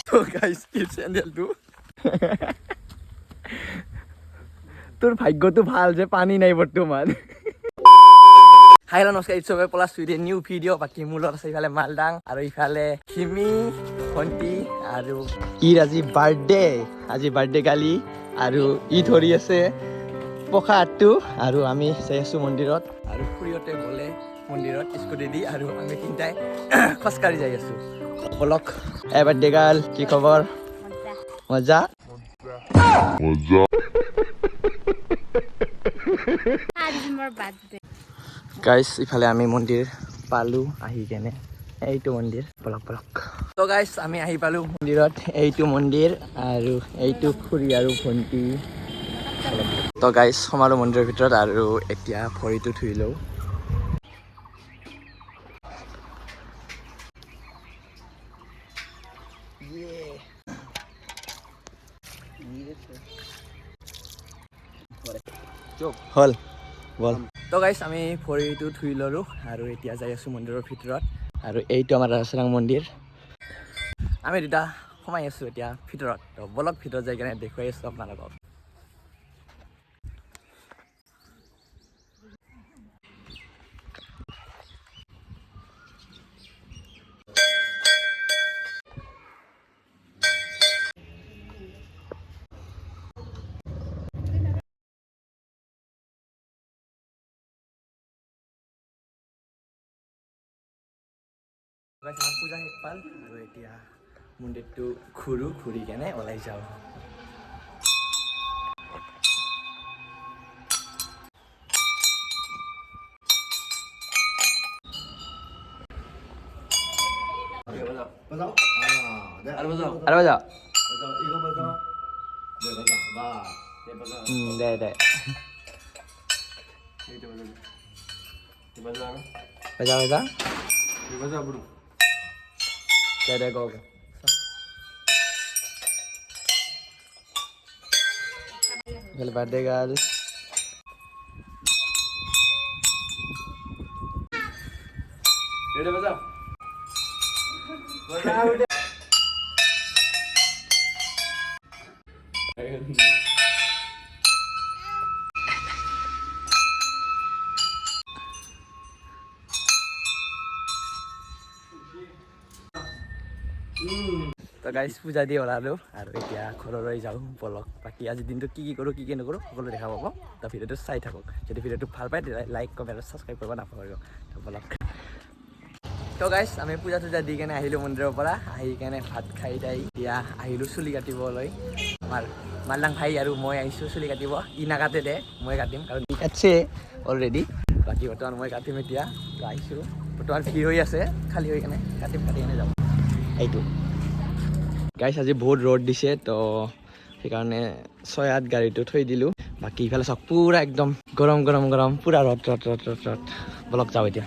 তো গাইস এই চেন্দেলটো তোৰ ভাগ্যটো ভাল যে পানী নাই বৰ্তমান হাই হেল্ল' নমস্কাৰ it's our plus with a new video' বাকী মোৰ লগত আছে ইফালে মালদাং আৰু ইফালে হিমি ভণ্টি আৰু ইৰ আজি বাৰ্থডে কালি আৰু ই ধৰি আছে প্ৰসাদটো আৰু আমি চাই আছোঁ মন্দিৰত আৰু খুৰীহঁতে গ'লে মন্দিৰত স্কুটি দি আৰু আমি তিনিটাই খোজকাঢ়ি যাই আছোঁ বলক বাৰ্থডে গাৰ্ল কি খবৰ মজা গাইছ ইফালে আমি মন্দিৰ পালোঁ আহি কেনে এইটো মন্দিৰ বলক তো গাইছ আমি আহি পালোঁ মন্দিৰত এইটো মন্দিৰ আৰু এইটো খুৰী আৰু ভণ্টি তো গাইছ সোমালোঁ মন্দিৰৰ ভিতৰত আৰু এতিয়া ভৰিটো ধুই লওঁ হ'ল বল তো গাইছ আমি ভৰিটো ধুই ল'লোঁ আৰু এতিয়া যাই আছোঁ মন্দিৰৰ ভিতৰত আৰু এইটো আমাৰ ৰাজচাং মন্দিৰ আমি দুটা সোমাই আছোঁ এতিয়া ভিতৰত তো বলক ভিতৰত যাই কেনে দেখুৱাই আছোঁ আপোনালোকক আমাৰ পূজা শেষ পাল আৰু এতিয়া মন্দিৰটো ঘূৰি কেনে ওলাই যাওঁ আৰু যাওঁ দে বাজা দে গ'ল বাৰ্থডে গাৰ্ল তো গাইছ পূজা দি ওলালোঁ আৰু এতিয়া ঘৰলৈ যাওঁ বলক বাকী আজিৰ দিনটো কি কৰোঁ কি নকৰোঁ সকলো দেখা পাব তো ভিডিঅ'টো চাই থাকক যদি ভিডিঅ'টো ভাল পায় তেতিয়া লাইক কমেণ্ট আৰু ছাবস্ক্ৰাইব কৰিব নাপাহৰিব তো বলক তো গাইছ আমি পূজা চূজা দি কেনে আহিলোঁ মন্দিৰৰ পৰা আহি কেনে ভাত খাই এতিয়া আহিলোঁ চুলি কাটিবলৈ আমাৰ মালদাং ভাই আৰু মই আহিছোঁ চুলি কাটিব ই নাকাটে দে মই কাটিম কাৰণ ই কাটছে অলৰেডি বাকী বৰ্তমান মই কাটিম এতিয়া তো আহিছোঁ বৰ্তমান ভিৰ হৈ আছে খালী হৈ কেনে কাটি কেনে যাওঁ এইটো গাইছ আজি বহুত ৰ'দ দিছে তো সেইকাৰণে 6-8 গাড়ীটো থৈ দিলোঁ বাকী ইফালে চাওক পূৰা একদম গৰম পূৰা ৰ'দ বলক যাওঁ এতিয়া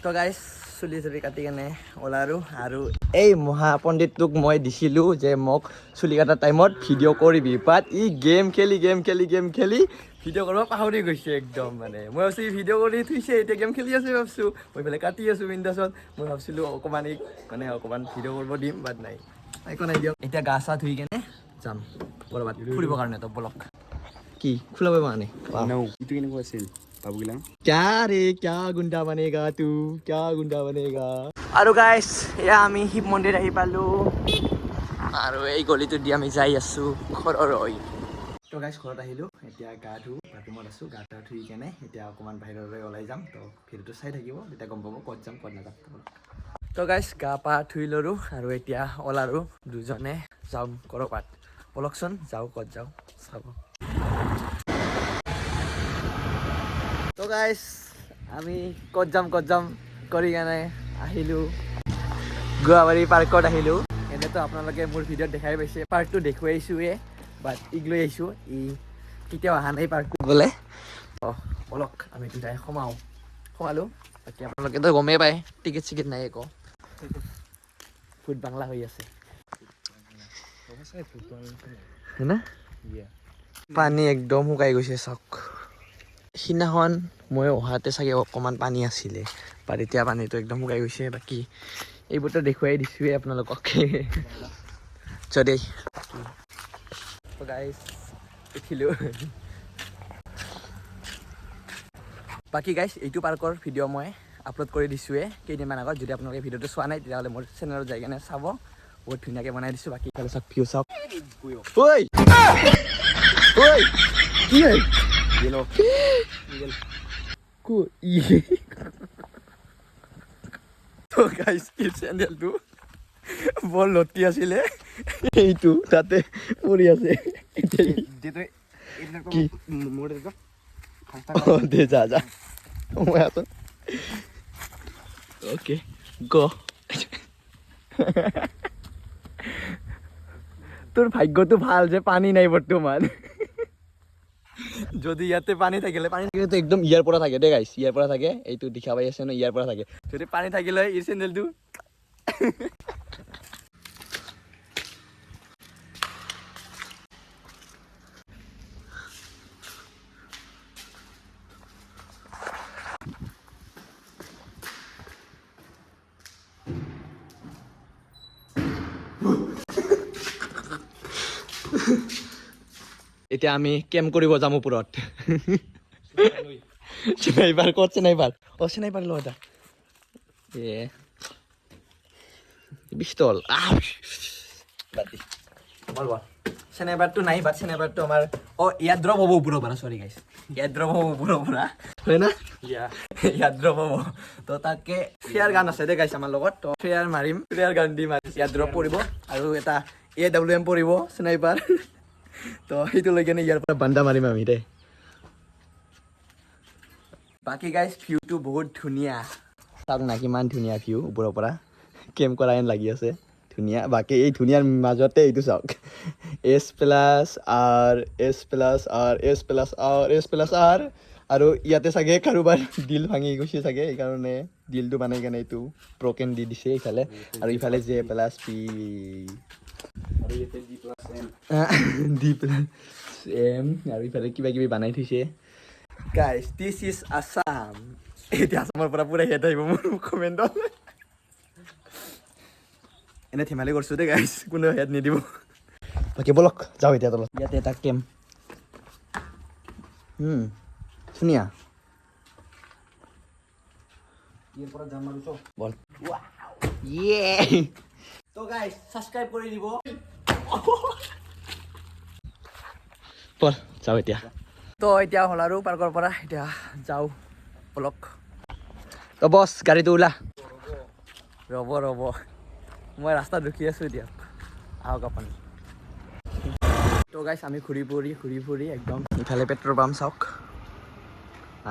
তো গাইছ চুলি কাটি কেনে ওলালোঁ আৰু এই মহাপণ্ডিতটোক মই দিছিলোঁ যে মোক চুলি কটাৰ টাইমত ভিডিঅ' কৰিবি বাট ই গেম খেলি ভিডিঅ' কৰিব পাহৰি গৈছে একদম মানে মই ভাবছোঁ ই ভিডিঅ' কৰি থৈছে এতিয়া গেম খেলি আছে ভাবছোঁ মই এইফালে কাটি আছোঁ বিন্দাছত মই ভাবছিলোঁ অকণমান ভিডিঅ' কৰিব দিম বাট নাই একো নাই দিয়ক এতিয়া গা চা ধুই কেনে যাম ক'ৰবাত ফুৰিবৰ কাৰণে তো বলক কি খোলাব মানে ইটো কেনেকুৱা আছিল বাবুগিলা क्या गुंडा बनेगा আৰু গাইছ এয়া আমি শিৱ মন্দিৰ আহি পালোঁ আৰু এই গলিটোত দি আমি যাই আছোঁ ঘৰলৈ তো গাইছ ঘৰত আহিলোঁ এতিয়া গা ধুওঁ বাথৰুমত আছোঁ গা ধুই কেনে এতিয়া অকণমান বাহিৰলৈ ওলাই যাম তো ভিডিঅ'টো চাই থাকিব তেতিয়া গম পাব ক'ত যাম ক'ত নাযাম তো গাইছ গা পা ধুই ল'লোঁ আৰু এতিয়া ওলালোঁ দুজনে যাওঁ ক'ৰবাত বলকচোন যাওঁ ক'ত যাওঁ চাব তো গাইছ আমি ক'ত যাম কৰি কেনে আহিলোঁ গুৱাহাটী পাৰ্কত আহিলোঁ এনেতো আপোনালোকে মোৰ ভিডিঅ'ত দেখাই পাইছে পাৰ্কটো দেখুৱাইছোঁৱে বাট ইক লৈ আহিছোঁ ই কেতিয়াও অহা নাই পাৰ্কটো বোলে বলক আমি দুটাই সোমালোঁ বাকী আপোনালোকেতো গমেই পায় টিকেট চিকেট নাই একো ভূত বাংলা হৈ আছে না পানী একদম শুকাই গৈছে চাওক সিদিনাখন মই অহাতে চাগে অকণমান পানী আছিলে বাট এতিয়া পানীটো একদম শুকাই গৈছে বাকী এইবোৰতো দেখুৱাই দিছোঁৱেই আপোনালোকক যদি গাইজ উঠিলোঁ বাকী গাইজ এইটো পাৰ্কৰ ভিডিঅ' মই আপলোড কৰি দিছোঁৱেই কেইদিনমান আগত যদি আপোনালোকে ভিডিঅ'টো চোৱা নাই তেতিয়াহ'লে মোৰ চেনেলত যাই কেনে চাব বহুত ধুনীয়াকৈ বনাই দিছোঁ বাকী ইফালে চাওক ভিউ চাওক ঐ ঐ কি হয় তো গাইজ এই চেণ্ডেলটো বৰ লটি আছিলে এইটো তাতে পৰি আছে কি দে যা যা মই আছো অ'কে গ তোৰ ভাগ্যটো ভাল যে পানী নাই বৰ্তমান যদি ইয়াতে পানী থাকিলে একদম ইয়াৰ পৰা থাকে দেই গাইছ ইয়াৰ পৰা থাকে এইটো দেখা পাই আছে ন ইয়াৰ পৰা থাকে যদি পানী থাকিলে এই চেণ্ডেলটো এতিয়া আমি কেম্প কৰিব যাম ওপৰত চেনাইবাৰ ক'ত চেনাইবাৰ অঁ চেনাইবাৰ ল এটা পিষ্টল চেনাইবাৰটো নাই বাট চেনাইবাৰটো আমাৰ অঁ ইয়াত ড্ৰপ হ'ব ওপৰৰ পৰা চৰি গাইছ ইয়াত ড্ৰপ হ'ব ওপৰৰ পৰা হয় না ইয়াত ড্ৰপ হ'ব তো তাকে ফেয়াৰ গান আছে দেই গাইছ আমাৰ লগত তো ফেয়াৰ মাৰিম ফেয়াৰ গান দি মাৰিম ইয়াত ড্ৰপ পৰিব আৰু এটা AWM পৰিব স্নাইপাৰ তো সেইটো লৈ কেনে ইয়াৰ পৰা বান্দা মাৰিম আমি দেই বাকী গাইজ ভিউটো বহুত ধুনীয়া চাওক না কিমান ধুনীয়া ভিউ ওপৰৰ পৰা কেম্প কৰা যেন লাগি আছে ধুনীয়া বাকী এই ধুনীয়াৰ মাজতে এইটো চাওক S+R আৰু ইয়াতে চাগে কাৰোবাৰ দিল ভাঙি গৈছে চাগে সেইকাৰণে দিলটো বনাই কেনে এইটো ব্ৰকেন দি দিছে ইফালে আৰু ইফালে J+P D+M আৰু ইফালে কিবা কিবি বনাই থৈছে গাইজ দিছ ইজ আছাম এতিয়া আছামৰ পৰা পুৰা হেড আহিব মোৰ কমেণ্টত এনে ধেমালি কৰিছোঁ দেই গাইজ কোনেও হেড নিদিব বাকী বলক যাওঁ এতিয়া তলত ইয়াতে এটা কেম্প ধুনীয়া বল তো গাইজ ছাবস্ক্ৰাইব কৰি দিব বল যাওঁ এতিয়া তো এতিয়া হ'ল আৰু পাৰ্কৰ পৰা এতিয়া যাওঁ বলক তো বছ গাড়ীটো ওলা ৰ'ব মই ৰাস্তাত ৰখি আছোঁ এতিয়া আহক আপুনি তো গাইছ আমি ঘূৰি ফুৰি একদম ইফালে পেট্ৰল পাম্প চাওক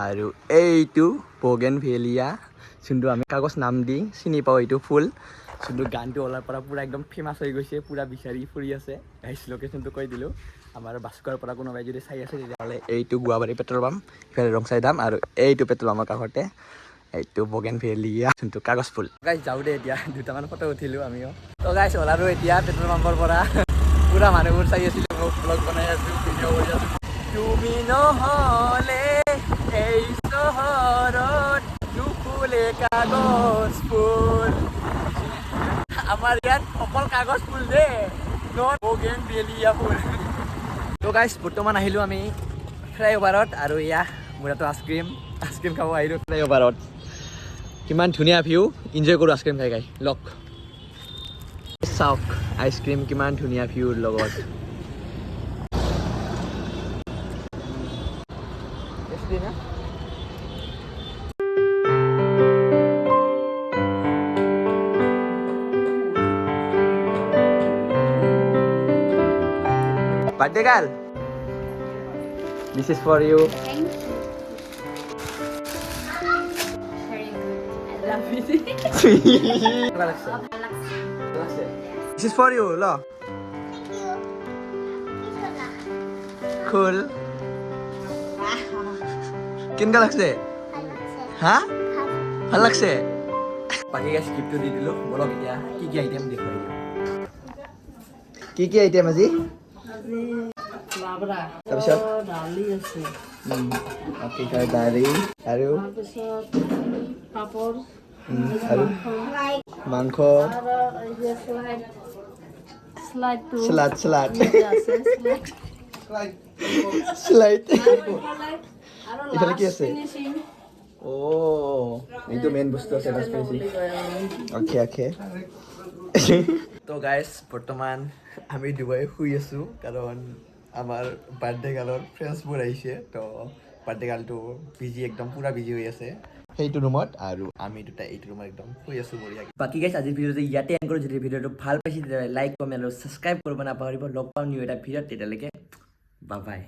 আৰু এইটো বগেনভেলিয়া যোনটো আমি কাগজ নাম দি চিনি পাওঁ এইটো ফুল যোনটো গানটো ওলাৰ পৰা পূৰা একদম ফেমাছ হৈ গৈছে পূৰা বিচাৰি ফুৰি আছে গাইছ লোকেশ্যনটো কৈ দিলোঁ আমাৰ বাস্কৰ পৰা কোনোবাই যদি চাই আছে তেতিয়াহ'লে এইটো গুৱাহাটী পেট্ৰল পাম্প ইফালে ৰংচাই দাম আৰু এইটো পেট্ৰল পাম্পৰ কাষতে এইটো বগেনভেলিয়া যোনটো কাগজ ফুল গাইছ যাওঁ দে এতিয়া দুটামান ফটো উঠিলোঁ আমিও তো গাইছ ওলালোঁ এতিয়া পেট্ৰল পাম্পৰ পৰা পূৰা মানুহবোৰ চাই আছিলে মোক ব্লগ বনাই আছোঁ ভিডিঅ' কৰি আছোঁ তুমি নহ'লে এই চহৰত নুফুলে কাগজ ফুল আমাৰ ইয়াত অকল কাগজ ফুল দে বগেনভেলিয়া ফুল তো গাইছ বৰ্তমান আহিলোঁ আমি ফ্লাইঅভাৰত আৰু এয়া মোৰ ইয়াতো আইচক্ৰীম খাব আহিলোঁ ফ্লাইঅভাৰত কিমান ধুনীয়া ভিউ এনজয় কৰোঁ আইচক্ৰীম খাই লওক চাওক আইচক্ৰীম কিমান ধুনীয়া ভিউৰ লগত birthday girl, this is for you. Thank you. Very good. I love it. This is for you, lo. Cool. Kin লাগছে হা ভাল লাগছে বাকি গাইস গিফটটো দি দিলো বলক এতিয়া কি আইটেম দেখুৱাই দিওঁ কি আইটেম আজি তাৰপিছত দালি আছে অ'কে তাৰ দালি আৰু তাৰপিছত পাপৰ আৰু মাংস আৰু এই যে শ্লাইডটো চালাড চালাড ইয়াতে আছে শ্লাইড চালাড আৰু ইফালে কি লাষ্ট আছে? ফিনিচিং এইটো মেইন বস্তু আছে অ'কে অ'কে তো গাইজ বৰ্তমান আমি ডুবাই শুই আছোঁ কাৰণ আমাৰ বাৰ্থডে গাৰ্লৰ ফ্ৰেণ্ডছবোৰ আহিছে তো বাৰ্থডে গাৰ্লটো বিজি একদম পূৰা বিজি হৈ আছে সেইটো ৰুমত আৰু আমি দুটা এইটো ৰুমত একদম শুই আছোঁ বঢ়িয়াকৈ বাকী গাইজ আজিৰ ভিডিঅ'টো ইয়াতে এণ্ড কৰোঁ যদি ভিডিঅ'টো ভাল পাইছে তেতিয়াহ'লে লাইক কমেণ্ট আৰু ছাবস্ক্ৰাইব কৰিব নাপাহৰিব লগ পাম নিউ এটা ভিডিঅ'ত তেতিয়ালৈকে বাই বাই